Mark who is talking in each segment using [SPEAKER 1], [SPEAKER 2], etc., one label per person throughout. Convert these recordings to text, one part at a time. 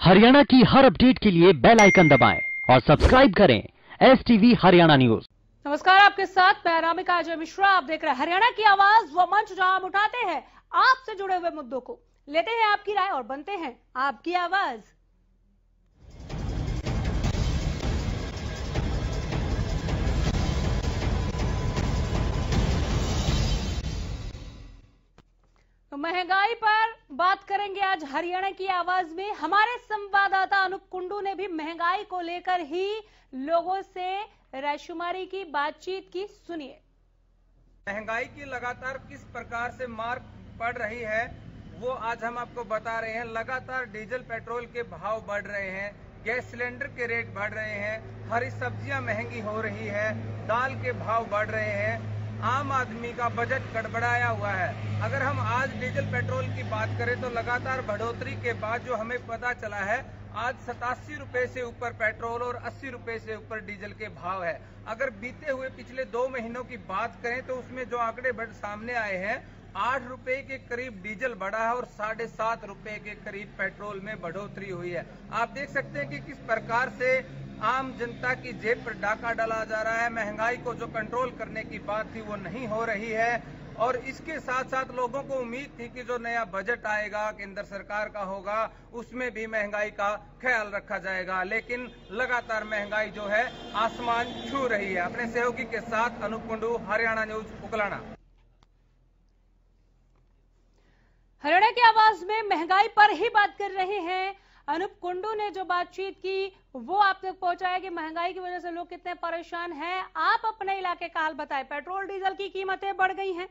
[SPEAKER 1] हरियाणा की हर अपडेट के लिए बेल आइकन दबाएं और सब्सक्राइब करें एसटीवी हरियाणा न्यूज।
[SPEAKER 2] नमस्कार, आपके साथ मैं अनामिका अजय मिश्रा। आप देख रहे हैं हरियाणा की आवाज, वो मंच जहां हम उठाते हैं आपसे जुड़े हुए मुद्दों को, लेते हैं आपकी राय और बनते हैं आपकी आवाज। तो महंगाई पर बात करेंगे आज हरियाणा की आवाज में। हमारे संवाददाता अनूप कुंडू ने भी महंगाई को लेकर ही लोगों से रायशुमारी की बातचीत की, सुनिए।
[SPEAKER 3] महंगाई की लगातार किस प्रकार से मार पड़ रही है वो आज हम आपको बता रहे हैं। लगातार डीजल पेट्रोल के भाव बढ़ रहे हैं, गैस सिलेंडर के रेट बढ़ रहे हैं, हरी सब्जियां महंगी हो रही है, दाल के भाव बढ़ रहे हैं, आम आदमी का बजट गड़बड़ाया हुआ है। अगर हम आज डीजल पेट्रोल की बात करें तो लगातार बढ़ोतरी के बाद जो हमें पता चला है, आज 87 रुपए से ऊपर पेट्रोल और 80 रुपए से ऊपर डीजल के भाव है। अगर बीते हुए पिछले 2 महीनों की बात करें तो उसमें जो आंकड़े सामने आए हैं, 8 रुपए के करीब डीजल बढ़ा है और 7.5 रुपए के करीब पेट्रोल में बढ़ोतरी हुई है। आप देख सकते हैं कि किस प्रकार से आम जनता की जेब पर डाका डाला जा रहा है। महंगाई को जो कंट्रोल करने की बात थी वो नहीं हो रही है और इसके साथ साथ लोगों को उम्मीद थी कि जो नया बजट आएगा केंद्र सरकार का होगा उसमें भी महंगाई का ख्याल रखा जाएगा, लेकिन लगातार महंगाई जो है आसमान छू रही है। अपने सहयोगी के साथ अनूप कुंडू, हरियाणा न्यूज, उकलाना।
[SPEAKER 2] हरियाणा की आवाज में महंगाई पर ही बात कर रहे हैं। अनूप कुंडू ने जो बातचीत की वो आप तक पहुंचाया कि महंगाई की वजह से लोग कितने परेशान हैं। आप अपने इलाके का हाल बताएं। पेट्रोल डीजल की कीमतें बढ़ गई हैं,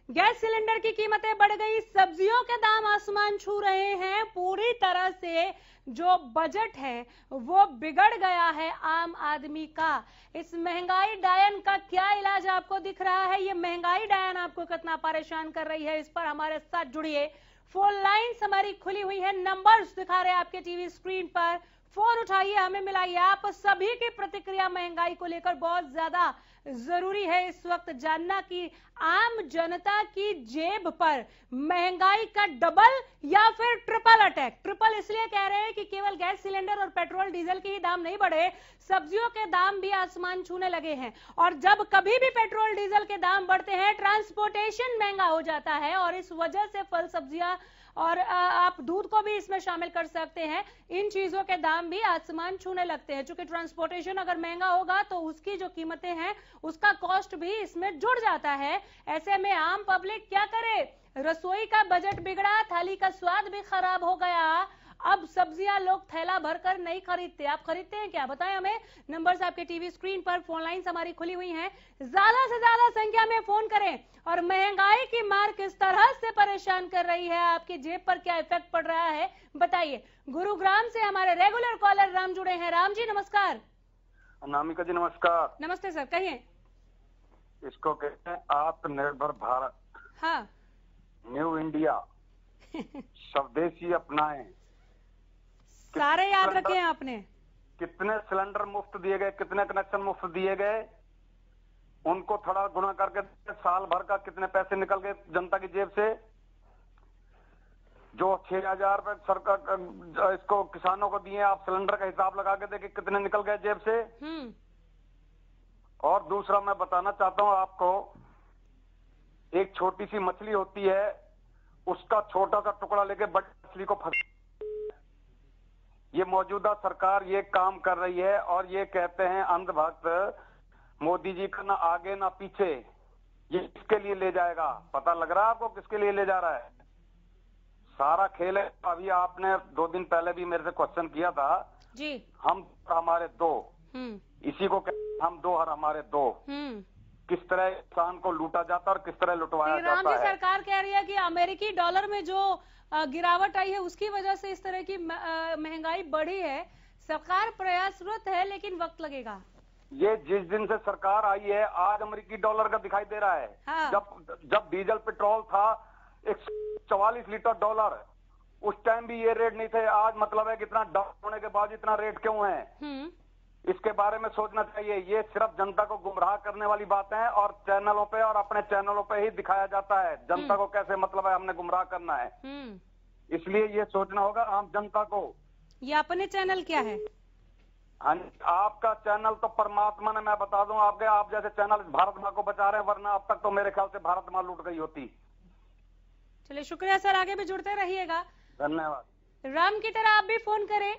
[SPEAKER 2] गैस सिलेंडर की कीमतें बढ़ गई, सब्जियों के दाम आसमान छू रहे हैं। पूरी तरह से जो बजट है वो बिगड़ गया है आम आदमी का। इस महंगाई डायन का क्या इलाज आपको दिख रहा है? ये महंगाई डायन आपको कितना परेशान कर रही है, इस पर हमारे साथ जुड़िए। फोन लाइन्स हमारी खुली हुई है, नंबर्स दिखा रहे हैं आपके टीवी स्क्रीन पर। फोन उठाइए, हमें मिलाइए। आप सभी की प्रतिक्रिया महंगाई को लेकर बहुत ज्यादा जरूरी है इस वक्त जानना कि आम जनता की जेब पर महंगाई का डबल या फिर ट्रिपल अटैक। ट्रिपल इसलिए कह रहे हैं कि केवल गैस सिलेंडर और पेट्रोल डीजल के ही दाम नहीं बढ़े, सब्जियों के दाम भी आसमान छूने लगे हैं। और जब कभी भी पेट्रोल डीजल के दाम बढ़ते हैं, ट्रांसपोर्टेशन महंगा हो जाता है और इस वजह से फल सब्जियां और आप दूध को भी इसमें शामिल कर सकते हैं, इन चीजों के दाम भी आसमान छूने लगते हैं। चूंकि ट्रांसपोर्टेशन अगर महंगा होगा तो उसकी जो कीमतें हैं उसका कॉस्ट भी इसमें जुड़ जाता है। ऐसे में आम पब्लिक क्या करे? रसोई का बजट बिगड़ा, थाली का स्वाद भी खराब हो गया। अब सब्जियां लोग थैला भरकर नहीं खरीदते। आप खरीदते हैं क्या? बताएं हमें। नंबर्स आपके टीवी स्क्रीन पर, फोन लाइन्स हमारी खुली हुई हैं। ज्यादा से ज्यादा संख्या में फोन करें। और महंगाई की मार किस तरह से परेशान कर रही है, आपकी जेब पर क्या इफेक्ट पड़ रहा है, बताइए। गुरुग्राम से हमारे रेगुलर कॉलर राम जुड़े हैं। राम जी नमस्कार।
[SPEAKER 4] अनामिका जी नमस्कार।
[SPEAKER 2] नमस्ते सर, कहिए।
[SPEAKER 4] इसको कहते हैं आत्मनिर्भर भारत।
[SPEAKER 2] हाँ।
[SPEAKER 4] New India. स्वदेशी अपनाएं।
[SPEAKER 2] सारे याद रखे हैं आपने।
[SPEAKER 4] कितने सिलेंडर मुफ्त दिए गए, कितने कनेक्शन मुफ्त दिए गए, उनको थोड़ा गुणा करके साल भर का कितने पैसे निकल गए जनता की जेब से। जो 6,000 रुपए सरकार इसको किसानों को दिए, आप सिलेंडर का हिसाब लगा के देखिए कितने निकल गए जेब से। और दूसरा मैं बताना चाहता हूं आपको, एक छोटी सी मछली होती है, उसका छोटा सा टुकड़ा लेके बड़ी मछली को फंस। ये मौजूदा सरकार ये काम कर रही है और ये कहते हैं अंधभक्त मोदी जी का ना आगे ना पीछे। ये किसके लिए ले जाएगा? पता लग रहा है आपको किसके लिए ले जा रहा है? सारा खेल है। अभी आपने 2 दिन पहले भी मेरे से क्वेश्चन किया था जी, हम हमारे दो, इसी को हम दो और हमारे दो। किस तरह इंसान को लूटा जाता है और किस तरह लुटवाया जाता है।
[SPEAKER 2] सरकार कह रही है कि अमेरिकी डॉलर में जो गिरावट आई है उसकी वजह से इस तरह की महंगाई बढ़ी है। सरकार प्रयासरत है लेकिन वक्त लगेगा।
[SPEAKER 4] ये जिस दिन से सरकार आई है आज अमेरिकी डॉलर का दिखाई दे रहा है। हाँ। जब डीजल पेट्रोल था 144 लीटर डॉलर, उस टाइम भी ये रेट नहीं थे। आज मतलब है कि इतना डाउन होने के बाद इतना रेट क्यों है? इसके बारे में सोचना चाहिए। ये सिर्फ जनता को गुमराह करने वाली बातें हैं और चैनलों पे और अपने चैनलों पे ही दिखाया जाता है जनता को कैसे मतलब है हमने गुमराह करना है। इसलिए ये सोचना होगा आम जनता को
[SPEAKER 2] ये अपने चैनल क्या है?
[SPEAKER 4] हाँ, आपका चैनल तो परमात्मा ने, मैं बता दूं आपके, आप जैसे चैनल भारत माँ को बचा रहे हैं, वरना अब तक तो मेरे ख्याल से भारत माँ लूट गई होती।
[SPEAKER 2] चलिए शुक्रिया सर, आगे भी जुड़ते रहिएगा।
[SPEAKER 4] धन्यवाद।
[SPEAKER 2] राम की तरह आप भी फोन करें।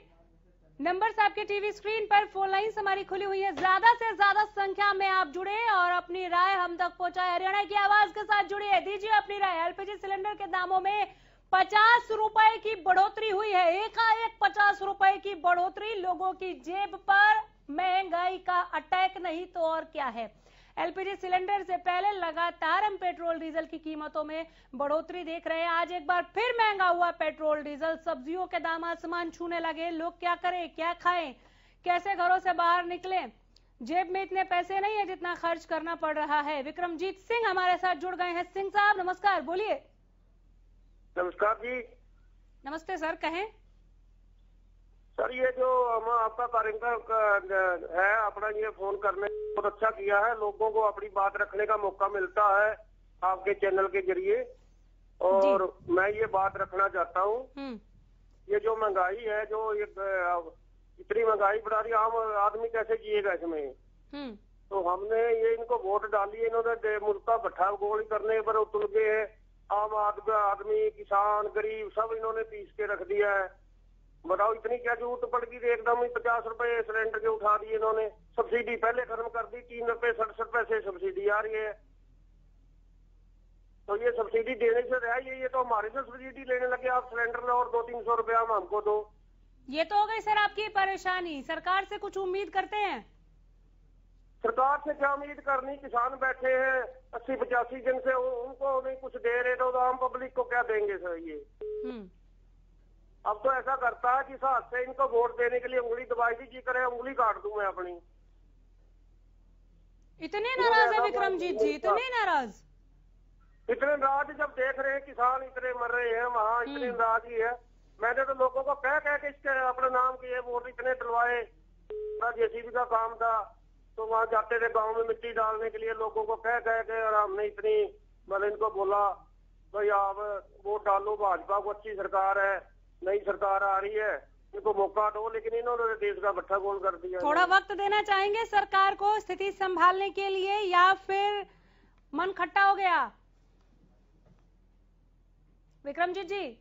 [SPEAKER 2] नंबर्स आपके टीवी स्क्रीन पर, फोन लाइन्स हमारी खुली हुई है। ज्यादा से ज्यादा संख्या में आप जुड़े और अपनी राय हम तक पहुंचाए। हरियाणा की आवाज के साथ जुड़िए, दीजिए अपनी राय। एलपीजी सिलेंडर के दामों में 50 रुपए की बढ़ोतरी हुई है। एकाएक 50 रुपए की बढ़ोतरी, लोगों की जेब पर महंगाई का अटैक नहीं तो और क्या है। एलपीजी सिलेंडर से पहले लगातार हम पेट्रोल डीजल की कीमतों में बढ़ोतरी देख रहे हैं। आज एक बार फिर महंगा हुआ पेट्रोल डीजल, सब्जियों के दाम आसमान छूने लगे। लोग क्या करें, क्या खाएं, कैसे घरों से बाहर निकलें? जेब में इतने पैसे नहीं है जितना खर्च करना पड़ रहा है। विक्रमजीत सिंह हमारे साथ जुड़ गए हैं। सिंह साहब नमस्कार, बोलिए।
[SPEAKER 5] नमस्कार जी।
[SPEAKER 2] नमस्ते सर, कहें।
[SPEAKER 5] सर ये जो हम आपका कार्यक्रम है अपना, ये फोन करने बहुत अच्छा किया है। लोगों को अपनी बात रखने का मौका मिलता है आपके चैनल के जरिए, और मैं ये बात रखना चाहता हूँ। ये जो महंगाई है, जो ये इतनी महंगाई बढ़ा रही, आम आदमी कैसे जिएगा इसमें? तो हमने ये इनको वोट डाली, इन्होंने मुल्क का भट्ठा गोली करने पर उतुल गए। आम आदमी, किसान, गरीब सब इन्होंने पीस के रख दिया है। बताओ इतनी क्या जरूरत पड़ गई? एकदम ही 50 रुपए सिलेंडर के उठा दिए इन्होंने। सब्सिडी पहले खत्म कर दी, 3 रुपए 67 पैसे सब्सिडी आ रही है। तो ये सब्सिडी देने से रहा, ये तो हमारे से सब्सिडी लेने लगे। आप सिलेंडर लो और 200-300 रुपया हमको दो।
[SPEAKER 2] ये तो हो गई सर आपकी परेशानी। सरकार से कुछ उम्मीद करते हैं?
[SPEAKER 5] सरकार से क्या उम्मीद करनी? किसान बैठे हैं 80-85 दिन से, उनको नहीं कुछ दे रहे तो आम पब्लिक को क्या देंगे सर? ये अब तो ऐसा करता है कि इस हाथ से इनको वोट देने के लिए उंगली दबाई दी, जी करे उंगली काट दूं मैं अपनी।
[SPEAKER 2] इतने नाराज है विक्रमजीत जी, इतने नाराज?
[SPEAKER 5] इतने नाराज जब देख रहे हैं किसान इतने मर रहे हैं वहाँ, इतने नाराज ही है। मैंने तो लोगों को कह के इसके अपने नाम के वोट इतने डलवाए। जेसीबी का काम था तो वहाँ जाते थे गाँव में मिट्टी डालने के लिए, लोगों को कह के, और हमने इतनी मतलब इनको बोला भाई आप वोट डालो, भाजपा को अच्छी सरकार है, नई सरकार आ रही है, इनको मौका दो। लेकिन इन्होंने देश का भट्ठा गोल कर दिया।
[SPEAKER 2] थोड़ा वक्त देना चाहेंगे सरकार को स्थिति संभालने के लिए, या फिर मन खट्टा हो गया? विक्रमजीत जी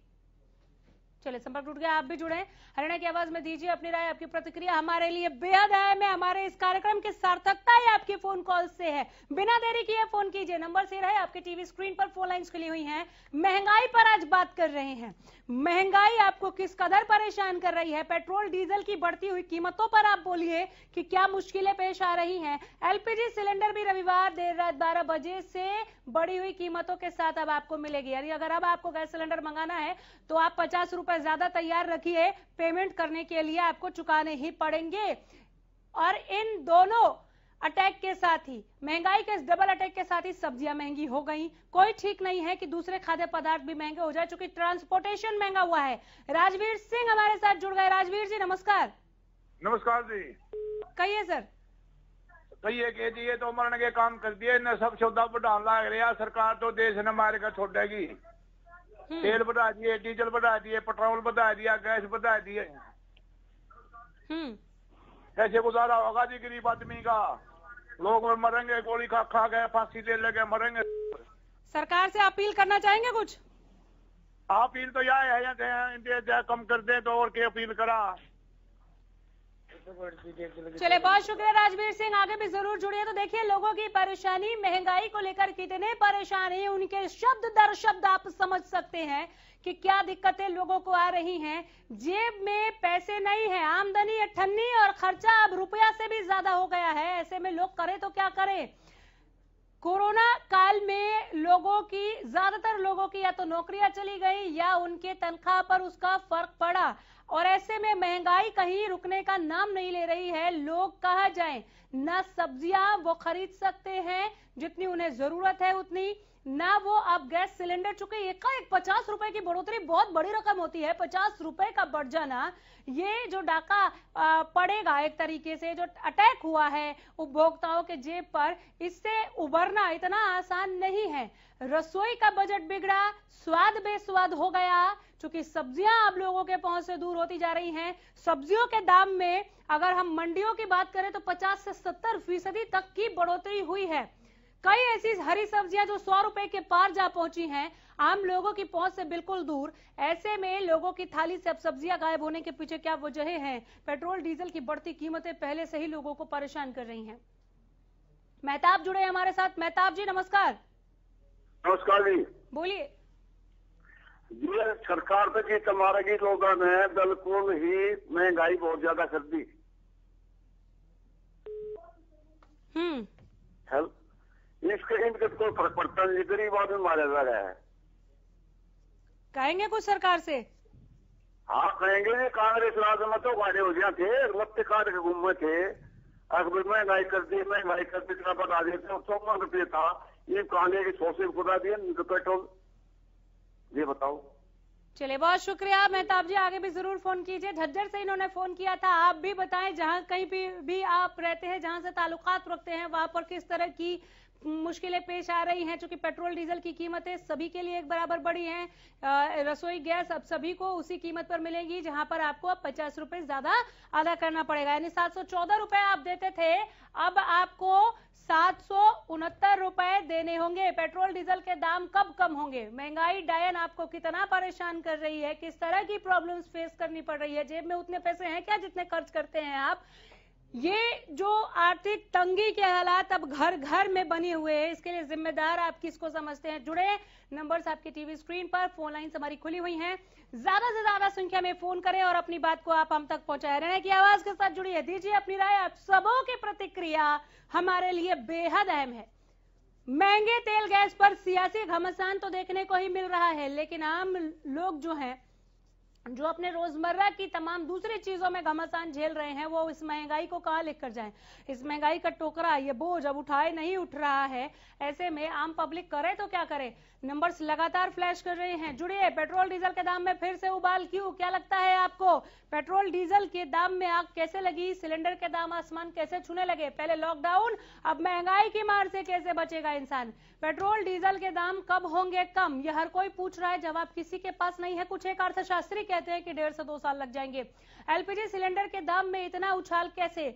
[SPEAKER 2] चलिए, संपर्क टूट गया, आप भी जुड़े। हरियाणा की आवाज में दीजिए अपनी राय, आपकी प्रतिक्रिया हमारे लिए बेहद अहम है। हमारे इस कार्यक्रम की सार्थकता ही आपकी फोन कॉल से है। बिना देरी किए फोन कीजिए, नंबर से रहे आपके टीवी स्क्रीन पर, फोन लाइन्स खुली हुई हैं। महंगाई पर आज बात कर रहे हैं। महंगाई आपको किस कदर परेशान कर रही है? पेट्रोल डीजल की बढ़ती हुई कीमतों पर आप बोलिए कि क्या मुश्किलें पेश आ रही हैं। एलपीजी सिलेंडर भी रविवार देर रात 12 बजे से बढ़ी हुई कीमतों के साथ अब आपको मिलेगी। यानी अगर अब आपको गैस सिलेंडर मंगाना है तो आप 50 रुपए ज्यादा तैयार रखिए, पेमेंट करने के लिए आपको चुकाने ही पड़ेंगे। और इन दोनों अटैक के साथ ही, महंगाई के इस डबल अटैक के साथ ही सब्जियां महंगी हो गई। कोई ठीक नहीं है कि दूसरे खाद्य पदार्थ भी महंगे हो जाए, चूंकि ट्रांसपोर्टेशन महंगा हुआ है। राजवीर सिंह हमारे साथ जुड़ गए। राजवीर जी नमस्कार।
[SPEAKER 6] नमस्कार जी।
[SPEAKER 2] कहिए सर।
[SPEAKER 6] कहिए कि जी ये तो मरने के काम कर दिए ने, सब सौदा बढ़ाने लग रहा। सरकार तो देश ने मार कर छोड़ेगी। तेल बढ़ा दिए, डीजल बढ़ा दिए, पेट्रोल बढ़ा दिया, गैस बढ़ा दिए। कैसे गुजारा होगा जी गरीब आदमी का? लोग मरेंगे, गोली खा गए, फांसी ले लगे, मरेंगे।
[SPEAKER 2] सरकार से अपील करना चाहेंगे कुछ?
[SPEAKER 6] अपील तो यह है कम कर दे, तो और क्या अपील करा।
[SPEAKER 2] चले, बहुत शुक्रिया राजवीर सिंह, आगे भी जरूर जुड़िए। तो देखिए लोगों की परेशानी, महंगाई को लेकर कितने परेशान हैं, उनके शब्द दर शब्द आप समझ सकते हैं कि क्या दिक्कतें लोगों को आ रही हैं। जेब में पैसे नहीं है, आमदनी अठन्नी और खर्चा अब रुपया से भी ज्यादा हो गया है। ऐसे में लोग करें तो क्या करें? कोरोना काल में ज्यादातर लोगों की या तो नौकरियां चली गई या उनके तनख्वाह पर उसका फर्क पड़ा, और ऐसे में महंगाई कहीं रुकने का नाम नहीं ले रही है। लोग कहाँ जाएं? न सब्जियां वो खरीद सकते हैं जितनी उन्हें जरूरत है, उतनी ना वो अब गैस सिलेंडर चुके। एकाएक 50 रुपए की बढ़ोतरी बहुत बड़ी रकम होती है। 50 रुपए का बढ़ जाना, ये जो डाका पड़ेगा एक तरीके से, जो अटैक हुआ है उपभोक्ताओं के जेब पर, इससे उबरना इतना आसान नहीं है। रसोई का बजट बिगड़ा, स्वाद बेस्वाद हो गया, क्योंकि सब्जियां अब लोगों के पहुंच से दूर होती जा रही हैं। सब्जियों के दाम में अगर हम मंडियों की बात करें तो 50 से 70% तक की बढ़ोतरी हुई है। कई ऐसी हरी सब्जियां जो 100 रुपए के पार जा पहुंची हैं, आम लोगों की पहुंच से बिल्कुल दूर। ऐसे में लोगों की थाली से अब सब्जियां गायब होने के पीछे क्या वजहें हैं? पेट्रोल डीजल की बढ़ती कीमतें पहले से ही लोगों को परेशान कर रही हैं। मेहताब जुड़े हैं हमारे साथ। मेहताब जी नमस्कार।
[SPEAKER 5] नमस्कार जी,
[SPEAKER 2] बोलिए।
[SPEAKER 5] ये सरकार पे जी हमारे की लोगों ने बिल्कुल ही महंगाई बहुत ज्यादा कर दी। इसके इनके कोई फर्क पड़ता नहीं, गरीब आदमी मारा जा रहा है।
[SPEAKER 2] कहेंगे कुछ सरकार से?
[SPEAKER 5] हाँ कहेंगे जी, कांग्रेस राज में तो गाड़े हो गया थे, लत्ते काट के घूमे थे। अगर महंगाई कर दी, महंगाई कर दी, इतना बता देते 100 रुपये था, ये कहने की 100 से खुदा दिए पेट्रोल। ये बताओ।
[SPEAKER 2] चलिए बहुत शुक्रिया मेहताब जी, आगे भी जरूर फोन कीजिए। झज्जर से इन्होंने फोन किया था। आप भी बताएं, जहां कहीं भी आप रहते हैं, जहां से ताल्लुकात रखते हैं, वहां पर किस तरह की मुश्किलें पेश आ रही हैं। क्योंकि पेट्रोल डीजल की कीमतें सभी के लिए एक बराबर बढ़ी हैं। रसोई गैस अब सभी को उसी कीमत पर मिलेगी, जहां पर आपको अब 50 रुपए ज्यादा अदा करना पड़ेगा। यानी 714 रुपए आप देते थे, अब आपको 769 रुपए देने होंगे। पेट्रोल डीजल के दाम कब कम होंगे? महंगाई डायन आपको कितना परेशान कर रही है, किस तरह की प्रॉब्लम्स फेस करनी पड़ रही है? जेब में उतने पैसे हैं क्या जितने खर्च करते हैं आप? ये जो आर्थिक तंगी के हालात अब घर घर में बने हुए हैं, इसके लिए जिम्मेदार आप किसको समझते हैं? जुड़े नंबर्स आपकी टीवी स्क्रीन पर, फोन लाइन्स हमारी खुली हुई हैं। ज्यादा से ज्यादा संख्या में फोन करें और अपनी बात को आप हम तक पहुंचाएं। रहने की आवाज के साथ जुड़िए, दीजिए अपनी राय। आप सबों की प्रतिक्रिया हमारे लिए बेहद अहम है। महंगे तेल गैस पर सियासी घमासान तो देखने को ही मिल रहा है, लेकिन आम लोग जो हैं, जो अपने रोजमर्रा की तमाम दूसरी चीजों में घमासान झेल रहे हैं, वो इस महंगाई को कहां लेकर जाएं? इस महंगाई का टोकरा, ये बोझ अब उठाए नहीं उठ रहा है। ऐसे में आम पब्लिक करे तो क्या करे? नंबर्स लगातार फ्लैश कर रहे हैं। जुड़िए। पेट्रोल डीजल के दाम में फिर से उबाल क्यों? क्या लगता है आपको? पेट्रोल डीजल के दाम में आग कैसे लगी? सिलेंडर के दाम आसमान कैसे छूने लगे? पहले लॉकडाउन, अब महंगाई की मार से कैसे बचेगा इंसान? पेट्रोल डीजल के दाम कब होंगे कम? यह हर कोई पूछ रहा है, जवाब किसी के पास नहीं है। कुछ एक अर्थशास्त्री कहते हैं कि 1.5 से 2 साल लग जाएंगे। एलपीजी सिलेंडर के दाम में इतना उछाल कैसे?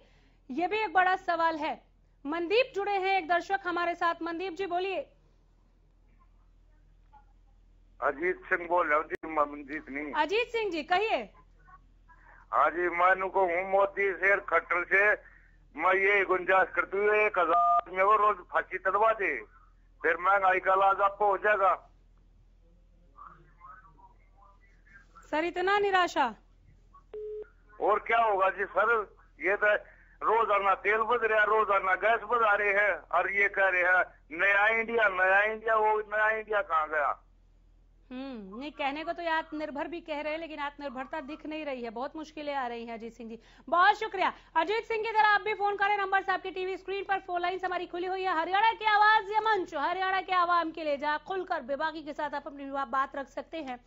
[SPEAKER 2] ये भी एक बड़ा सवाल है। मनदीप जुड़े हैं, एक दर्शक हमारे साथ। मनदीप जी बोलिए।
[SPEAKER 6] अजीत सिंह बोल रहा हूँ। मनजीत नहीं,
[SPEAKER 2] अजीत सिंह जी कहिए।
[SPEAKER 6] हाँ जी, मैं को हूँ मोदी से खट्टर से। मैं ये गुंजाइश करती हूँ 1000 में वो रोज फांसी तलवा दे, फिर महंगाई का इलाज आपको हो जाएगा।
[SPEAKER 2] सर इतना निराशा?
[SPEAKER 6] और क्या होगा जी सर, ये तो रोजाना तेल बढ़ रहा है, रोजाना गैस बढ़ा रहे हैं, और ये कह रहे हैं नया इंडिया नया इंडिया। वो नया इंडिया कहाँ गया?
[SPEAKER 2] नहीं, कहने को तो ये आत्मनिर्भर भी कह रहे हैं, लेकिन आत्मनिर्भरता दिख नहीं रही है। बहुत मुश्किलें आ रही हैं। अजीत सिंह जी बहुत शुक्रिया। अजीत सिंह की तरह आप भी फोन करें। नंबर आपकी टीवी स्क्रीन पर, फोन लाइन हमारी खुली हुई है। हरियाणा की आवाज, ये मंच हरियाणा के आवाम के लिए, जहाँ खुलकर बेबाकी के साथ आप अपनी बात रख सकते हैं।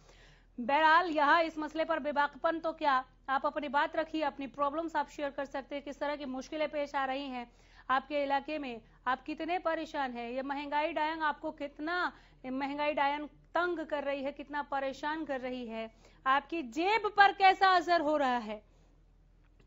[SPEAKER 2] बहरहाल यहाँ इस मसले पर बेबाकपन तो क्या, आप अपनी बात रखिए, अपनी प्रॉब्लम्स आप शेयर कर सकते हैं। किस तरह की मुश्किलें पेश आ रही हैं आपके इलाके में, आप कितने परेशान हैं? ये महंगाई डायन आपको कितना, महंगाई डायन तंग कर रही है, कितना परेशान कर रही है? आपकी जेब पर कैसा असर हो रहा है?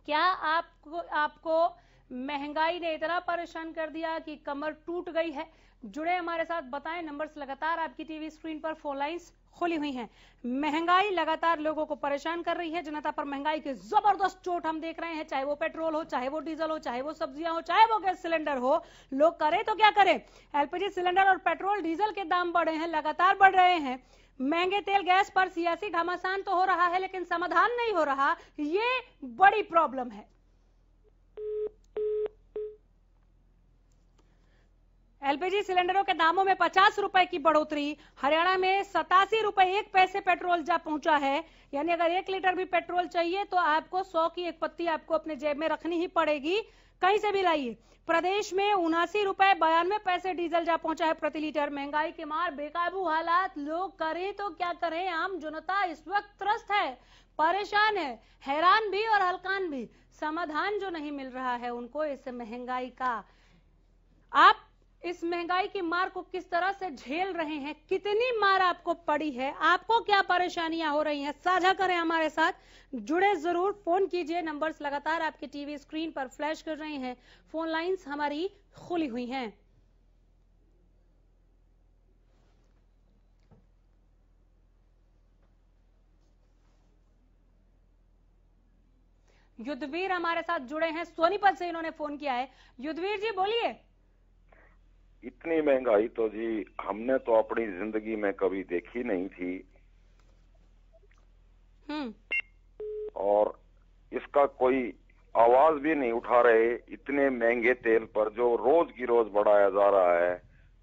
[SPEAKER 2] क्या आपको महंगाई ने इतना परेशान कर दिया कि कमर टूट गई है? जुड़े हमारे साथ, बताएं। नंबर्स लगातार आपकी टीवी स्क्रीन पर, फोन लाइंस खुली हुई हैं। महंगाई लगातार लोगों को परेशान कर रही है। जनता पर महंगाई की जबरदस्त चोट हम देख रहे हैं, चाहे वो पेट्रोल हो, चाहे वो डीजल हो, चाहे वो सब्जियां हो, चाहे वो गैस सिलेंडर हो। लोग करे तो क्या करे? एलपीजी सिलेंडर और पेट्रोल डीजल के दाम बढ़े हैं, लगातार बढ़ रहे हैं। महंगे तेल गैस पर सियासी घमासान तो हो रहा है, लेकिन समाधान नहीं हो रहा। ये बड़ी प्रॉब्लम है। एलपीजी सिलेंडरों के दामों में 50 रुपए की बढ़ोतरी। हरियाणा में 87 रुपए 1 पैसे पेट्रोल जा पहुंचा है। यानी अगर 1 लीटर भी पेट्रोल चाहिए तो आपको 100 की एक पत्ती आपको अपने जेब में रखनी ही पड़ेगी। कहीं से भी लाइए। प्रदेश में 79 रुपए 92 पैसे डीजल जा पहुंचा है प्रति लीटर। महंगाई के मार बेकाबू हालात, लोग करें तो क्या करें। आम जनता इस वक्त त्रस्त है, परेशान है, हैरान भी और हलकान भी। समाधान जो नहीं मिल रहा है उनको इस महंगाई का। आप इस महंगाई की मार को किस तरह से झेल रहे हैं, कितनी मार आपको पड़ी है, आपको क्या परेशानियां हो रही हैं, साझा करें हमारे साथ, जुड़े जरूर, फोन कीजिए। नंबर्स लगातार आपकी टीवी स्क्रीन पर फ्लैश कर रहे हैं, फोन लाइंस हमारी खुली हुई हैं। युद्धवीर हमारे साथ जुड़े हैं, सोनीपत से इन्होंने फोन किया है। युद्धवीर जी बोलिए।
[SPEAKER 7] इतनी महंगाई तो जी हमने तो अपनी जिंदगी में कभी देखी नहीं थी, और इसका कोई आवाज भी नहीं उठा रहे। इतने महंगे तेल पर जो रोज की रोज बढ़ाया जा रहा है,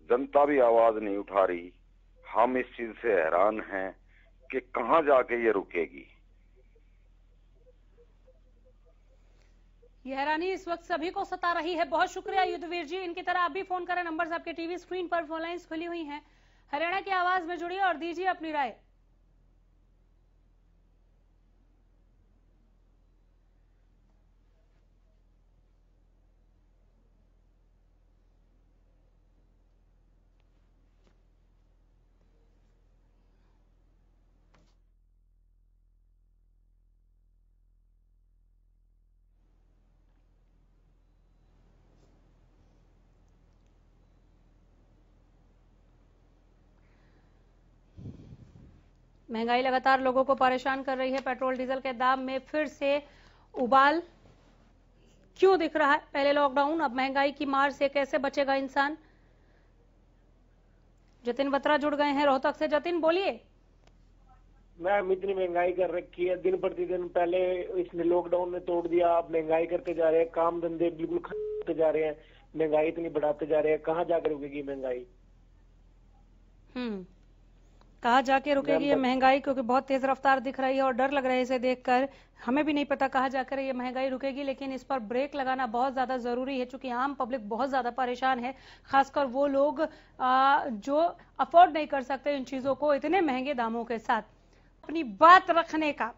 [SPEAKER 7] जनता भी आवाज नहीं उठा रही। हम इस चीज से हैरान हैं कि कहां जाके ये रुकेगी।
[SPEAKER 2] ये हैरानी इस वक्त सभी को सता रही है। बहुत शुक्रिया युद्धवीर जी, इनकी तरह आप भी फोन करें। नंबर्स आपके टीवी स्क्रीन पर, फोन लाइंस खुली हुई हैं। हरियाणा की आवाज में जुड़िए और दीजिए अपनी राय। महंगाई लगातार लोगों को परेशान कर रही है। पेट्रोल डीजल के दाम में फिर से उबाल क्यों दिख रहा है? पहले लॉकडाउन, अब महंगाई की मार से कैसे बचेगा इंसान? जतिन बत्रा जुड़ गए हैं रोहतक से। जतिन बोलिए।
[SPEAKER 8] मैम इतनी महंगाई कर रखी है, दिन प्रतिदिन। पहले इसने लॉकडाउन ने तोड़ दिया, अब महंगाई करते जा रहे हैं, काम धंधे बिल्कुल खत्म जा रहे हैं, महंगाई इतनी बढ़ाते जा रहे हैं। कहाँ जाकर रुकेगी महंगाई?
[SPEAKER 2] कहाँ जाके रुकेगी ये महंगाई, क्योंकि बहुत तेज रफ्तार दिख रही है और डर लग रहा है इसे देखकर। हमें भी नहीं पता कहाँ जाकर ये महंगाई रुकेगी, लेकिन इस पर ब्रेक लगाना बहुत ज्यादा जरूरी है, क्योंकि आम पब्लिक बहुत ज्यादा परेशान है। खासकर वो लोग जो अफोर्ड नहीं कर सकते इन चीजों को इतने महंगे दामों के साथ। अपनी बात रखने का,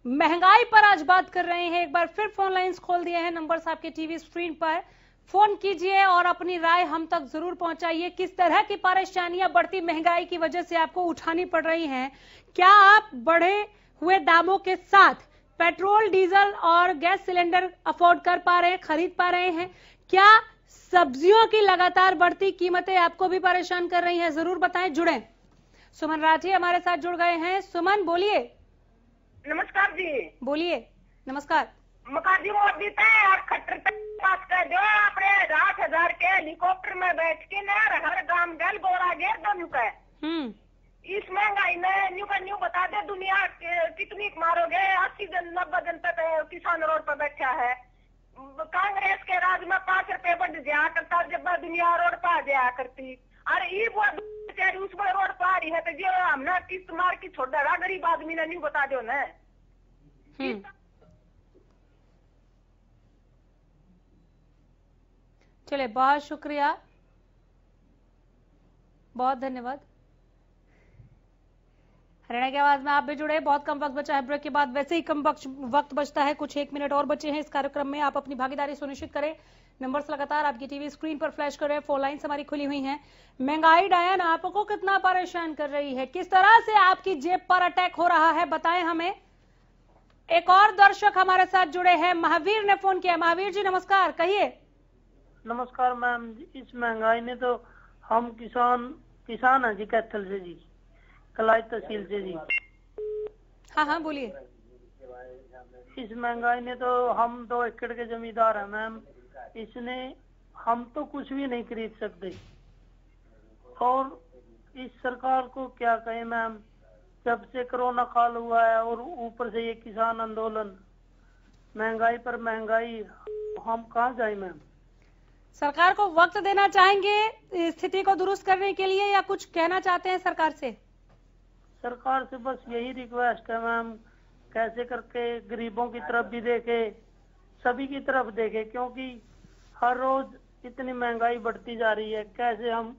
[SPEAKER 2] महंगाई पर आज बात कर रहे हैं। एक बार फिर फोन लाइंस खोल दिए हैं, नंबर्स आपके टीवी स्क्रीन पर, फोन कीजिए और अपनी राय हम तक जरूर पहुंचाइए। किस तरह की परेशानियां बढ़ती महंगाई की वजह से आपको उठानी पड़ रही हैं? क्या आप बढ़े हुए दामों के साथ पेट्रोल, डीजल और गैस सिलेंडर अफोर्ड कर पा रहे हैं, खरीद पा रहे हैं? क्या सब्जियों की लगातार बढ़ती कीमतें आपको भी परेशान कर रही हैं? जरूर बताएं, जुड़ें। सुमन राठी हमारे साथ जुड़ गए हैं। सुमन बोलिए।
[SPEAKER 9] नमस्कार जी।
[SPEAKER 2] बोलिए। नमस्कार।
[SPEAKER 9] मुखर्जी मोदी थे और खट्टर पास कर दो अपने 8,000 के हेलीकॉप्टर में बैठ के न हर गांव गल गोरा घेर दो न्यू का। इस महंगाई में न्यू का न्यू बता दे दुनिया कितनी मारोगे। 80 दिन 90 दिन तक किसान रोड पर बैठा है। कांग्रेस के राज में 5 रुपए बढ़ जाया करता जब दुनिया रोड पर आ जाया करती। अरे ये वो उसमें रोड पर आ रही है तो जो हमने किस्त मार की छोड़ रहा गरीब आदमी ने न्यू बता दो न।
[SPEAKER 2] चले, बहुत शुक्रिया, बहुत धन्यवाद। हरियाणा की आवाज में आप भी जुड़े। बहुत कम वक्त बचा है ब्रेक के बाद, वैसे ही कम वक्त बचता है, कुछ 1 मिनट और बचे हैं इस कार्यक्रम में। आप अपनी भागीदारी सुनिश्चित करें। नंबर्स लगातार आपकी टीवी स्क्रीन पर फ्लैश कर रहे हैं, फोन लाइन्स हमारी खुली हुई हैं। महंगाई डायन आपको कितना परेशान कर रही है? किस तरह से आपकी जेब पर अटैक हो रहा है, बताएं हमें। एक और दर्शक हमारे साथ जुड़े हैं, महावीर ने फोन किया। महावीर जी नमस्कार, कहिए।
[SPEAKER 10] नमस्कार मैम। इस महंगाई ने तो हम किसान हैं जी, कैथल से जी, कलाई तहसील से जी।
[SPEAKER 2] हाँ बोलिए।
[SPEAKER 10] इस महंगाई ने तो, हम 2 एकड़ के जमींदार हैं मैम, इसने हम तो कुछ भी नहीं खरीद सकते। और इस सरकार को क्या कहें मैम, जब से कोरोना काल हुआ है और ऊपर से ये किसान आंदोलन, महंगाई पर महंगाई, हम कहाँ जाए मैम?
[SPEAKER 2] सरकार को वक्त देना चाहेंगे स्थिति को दुरुस्त करने के लिए, या कुछ कहना चाहते हैं सरकार से?
[SPEAKER 10] सरकार से बस यही रिक्वेस्ट है मैम, कैसे करके गरीबों की तरफ भी देखे, सभी की तरफ देखे, क्योंकि हर रोज इतनी महंगाई बढ़ती जा रही है, कैसे हम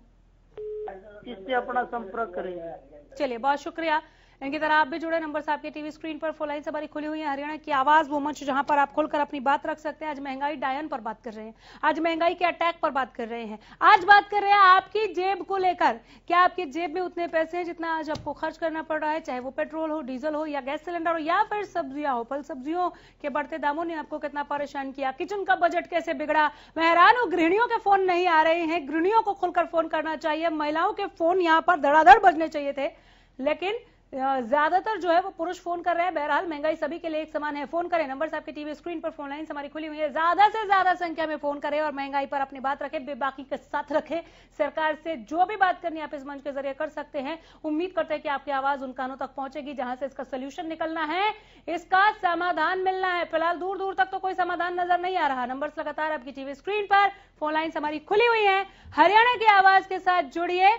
[SPEAKER 10] इससे अपना संपर्क करें।
[SPEAKER 2] चलिए, बहुत शुक्रिया। इनकी तरह आप भी जुड़े, नंबर से आपके टीवी स्क्रीन पर फोन लाइन से हमारी खुली हुई है। हरियाणा की आवाज, वो मंच जहां पर आप खुलकर अपनी बात रख सकते हैं। आज महंगाई डायन पर बात कर रहे हैं, आज महंगाई के अटैक पर बात कर रहे हैं, आज बात कर रहे हैं आपकी जेब को लेकर। क्या आपकी जेब में उतने पैसे हैं जितना आज आपको खर्च करना पड़ रहा है, चाहे वो पेट्रोल हो, डीजल हो या गैस सिलेंडर हो या फिर सब्जियां हो। फल सब्जियों के बढ़ते दामों ने आपको कितना परेशान किया, किचन का बजट कैसे बिगड़ा। मैं हैरान हूं, गृहिणियों के फोन नहीं आ रहे हैं। गृहिणियों को खुलकर फोन करना चाहिए, महिलाओं के फोन यहाँ पर धड़ाधड़ बजने चाहिए थे, लेकिन ज्यादातर जो है वो पुरुष फोन कर रहे हैं। बहरहाल महंगाई सभी के लिए एक समान है। फोन करें, नंबर से आपके टीवी स्क्रीन पर फोन लाइन हमारी खुली हुई है। ज्यादा से ज्यादा संख्या में फोन करें और महंगाई पर अपनी बात रखें, बेबाकी के साथ रखें। सरकार से जो भी बात करनी आप इस मंच के जरिए कर सकते हैं। उम्मीद करते हैं कि आपकी आवाज उन कानों तक पहुंचेगी जहां से इसका सोल्यूशन निकलना है, इसका समाधान मिलना है। फिलहाल दूर दूर तक तो कोई समाधान नजर नहीं आ रहा। नंबर लगातार आपकी टीवी स्क्रीन पर, फोन लाइन हमारी खुली हुई है। हरियाणा की आवाज के साथ जुड़िए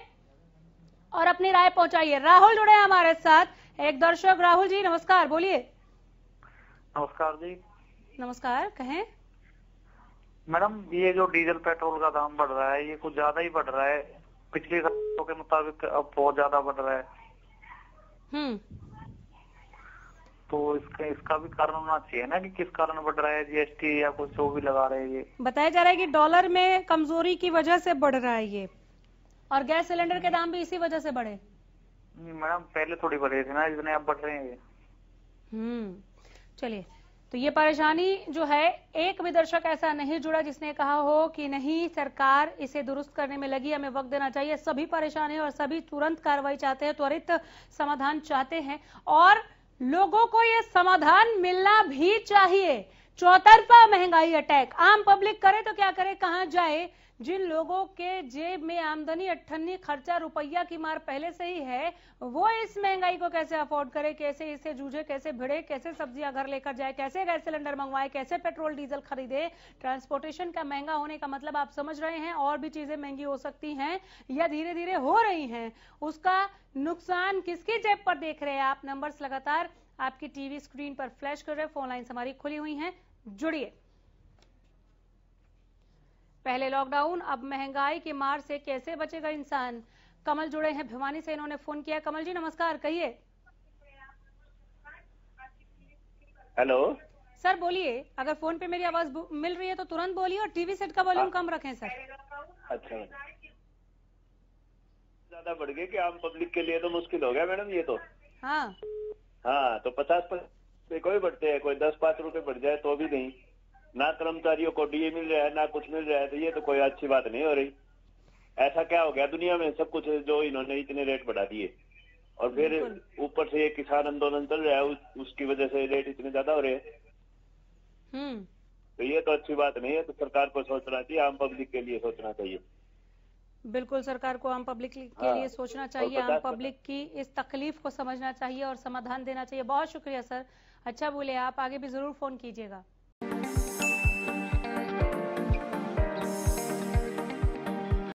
[SPEAKER 2] और अपनी राय पहुंचाइए। राहुल जुड़े हैं हमारे साथ, एक दर्शक। राहुल जी नमस्कार, बोलिए।
[SPEAKER 11] नमस्कार जी।
[SPEAKER 2] नमस्कार, कहें।
[SPEAKER 11] मैडम, ये जो डीजल पेट्रोल का दाम बढ़ रहा है, ये कुछ ज्यादा ही बढ़ रहा है। पिछली खबरों के मुताबिक अब बहुत ज्यादा बढ़ रहा है। तो इसका भी कारण होना चाहिए ना कि किस कारण बढ़ रहा है, जीएसटी या कुछ जो भी लगा रहे हैं। ये बताया
[SPEAKER 2] जा रहा है कि डॉलर में कमजोरी की वजह से बढ़ रहा है ये, और गैस सिलेंडर के दाम भी इसी वजह से बढ़े।
[SPEAKER 11] मैडम, पहले थोड़ी बढ़े थे ना, इतने अब बढ़ रहे हैं।
[SPEAKER 2] चलिए, तो ये परेशानी जो है, एक भी दर्शक ऐसा नहीं जुड़ा जिसने कहा हो कि नहीं सरकार इसे दुरुस्त करने में लगी, हमें वक्त देना चाहिए। सभी परेशान हैं और सभी तुरंत कार्रवाई चाहते हैं, त्वरित समाधान चाहते हैं, और लोगों को ये समाधान मिलना भी चाहिए। चौतरफा महंगाई अटैक, आम पब्लिक करे तो क्या करे, कहां जाए। जिन लोगों के जेब में आमदनी अट्ठन्नी खर्चा रुपया की मार पहले से ही है, वो इस महंगाई को कैसे अफोर्ड करे, कैसे इससे जूझे, कैसे भिड़े, कैसे सब्जियां घर लेकर जाए, कैसे गैस सिलेंडर मंगवाए, कैसे पेट्रोल डीजल खरीदे। ट्रांसपोर्टेशन का महंगा होने का मतलब आप समझ रहे हैं, और भी चीजें महंगी हो सकती हैं या धीरे धीरे हो रही हैं। उसका नुकसान किसकी जेब पर देख रहे हैं आप। नंबर्स लगातार आपकी टीवी स्क्रीन पर फ्लैश कर रहे हैं, फोन लाइन्स हमारी खुली हुई हैं, जुड़िए। पहले लॉकडाउन, अब महंगाई की मार से कैसे बचेगा इंसान। कमल जुड़े हैं भिवानी से, इन्होंने फोन किया। कमल जी नमस्कार, कहिए।
[SPEAKER 12] हेलो
[SPEAKER 2] सर, बोलिए। अगर फोन पे मेरी आवाज मिल रही है तो तुरंत बोलिए, और टीवी सेट का वॉल्यूम कम रखें सर।
[SPEAKER 12] अच्छा, ज्यादा बढ़ गए कि आम पब्लिक के लिए तो मुश्किल हो गया मैडम ये तो। हाँ, तो 50 कोई बढ़ते हैं, कोई 10-5 रुपए बढ़ जाए तो भी नहीं। ना कर्मचारियों को डीए मिल रहा है, ना कुछ मिल रहा है, तो ये तो कोई अच्छी बात नहीं हो रही। ऐसा क्या हो गया दुनिया में, सब कुछ जो इन्होंने इतने रेट बढ़ा दिए, और फिर ऊपर से ये किसान आंदोलन चल रहा है, उसकी वजह से रेट इतने ज्यादा हो रहे हैं। तो ये तो अच्छी बात नहीं है। तो सरकार को सोचना चाहिए, आम पब्लिक के लिए सोचना चाहिए।
[SPEAKER 2] बिल्कुल, सरकार को आम पब्लिक के लिए सोचना चाहिए, आम पब्लिक की इस तकलीफ को समझना चाहिए और समाधान देना चाहिए। बहुत शुक्रिया सर, अच्छा बोले आप, आगे भी जरूर फोन कीजिएगा।